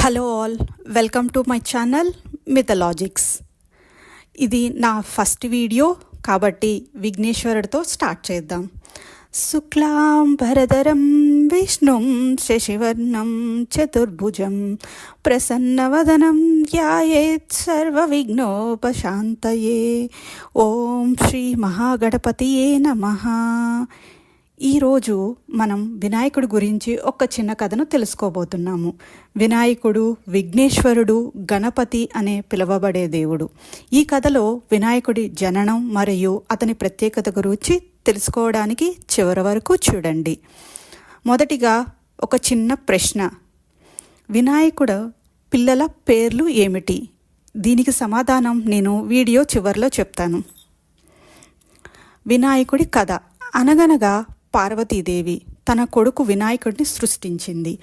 Hello all, welcome to my channel Mythologics. ఇది నా first video కాబట్టి విఘ్నేశ్వరుడితో స్టార్ట్ చేద్దాం. శుక్లాం భరధరం విష్ణుం శశివర్ణం చతుర్భుజం ప్రసన్నవదనం ధ్యాయేత్ సర్వవిఘ్నోపశాంతయే. ఓం శ్రీ మహాగణపతియే నమః. ఈరోజు మనం వినాయకుడి గురించి ఒక చిన్న కథను తెలుసుకోబోతున్నాము. వినాయకుడు విఘ్నేశ్వరుడు గణపతి అనే పిలువబడే దేవుడు. ఈ కథలో వినాయకుడి జననం మరియు అతని ప్రత్యేకత గురించి తెలుసుకోవడానికి చివరి వరకు చూడండి. మొదటిగా ఒక చిన్న ప్రశ్న, వినాయకుడు పిల్లల పేర్లు ఏమిటి? దీనికి సమాధానం నేను వీడియో చివరిలో చెప్తాను. వినాయకుడి కథ. అనగనగా పార్వతీదేవి తన కొడుకు వినాయకుడిని సృష్టించింది.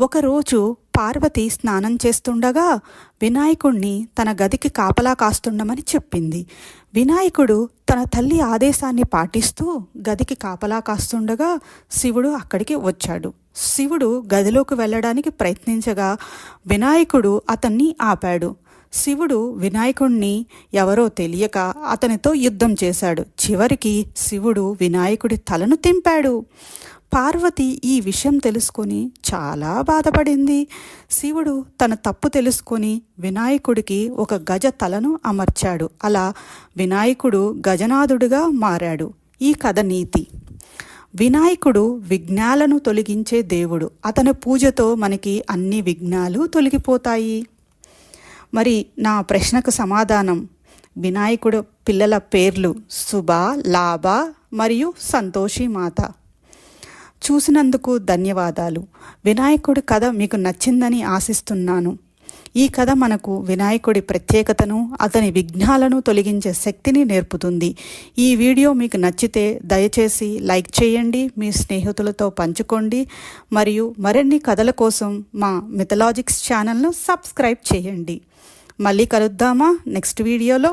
ఒకరోజు పార్వతి స్నానం చేస్తుండగా వినాయకుడిని తన గదికి కాపలా కాస్తుండమని చెప్పింది. వినాయకుడు తన తల్లి ఆదేశాన్ని పాటిస్తూ గదికి కాపలా కాస్తుండగా శివుడు అక్కడికి వచ్చాడు. శివుడు గదిలోకి వెళ్ళడానికి ప్రయత్నించగా వినాయకుడు అతన్ని ఆపాడు. శివుడు వినాయకుడిని ఎవరో తెలియక అతనితో యుద్ధం చేశాడు. చివరికి శివుడు వినాయకుడి తలను తెంపాడు. పార్వతి ఈ విషయం తెలుసుకొని చాలా బాధపడింది. శివుడు తన తప్పు తెలుసుకొని వినాయకుడికి ఒక గజ తలను అమర్చాడు. అలా వినాయకుడు గజనాథుడిగా మారాడు. ఈ కథ నీతి. వినాయకుడు విఘ్నాలను తొలగించే దేవుడు. అతని పూజతో మనకి అన్ని విఘ్నాలు తొలగిపోతాయి. మరి నా ప్రశ్నకు సమాధానం, వినాయకుడు పిల్లల పేర్లు శుభ, లాభ మరియు సంతోషి మాత. చూసినందుకు ధన్యవాదాలు. వినాయకుడి కథ మీకు నచ్చిందని ఆశిస్తున్నాను. ఈ కథ మనకు వినాయకుడి ప్రత్యేకతను, అతని విఘ్నాలను తొలగించే శక్తిని నేర్పుతుంది. ఈ వీడియో మీకు నచ్చితే దయచేసి లైక్ చేయండి, మీ స్నేహితులతో పంచుకోండి మరియు మరిన్ని కథల కోసం మా మిథలాజిక్స్ ఛానల్ను సబ్స్క్రైబ్ చేయండి. మళ్ళీ కలుద్దామా నెక్స్ట్ వీడియోలో?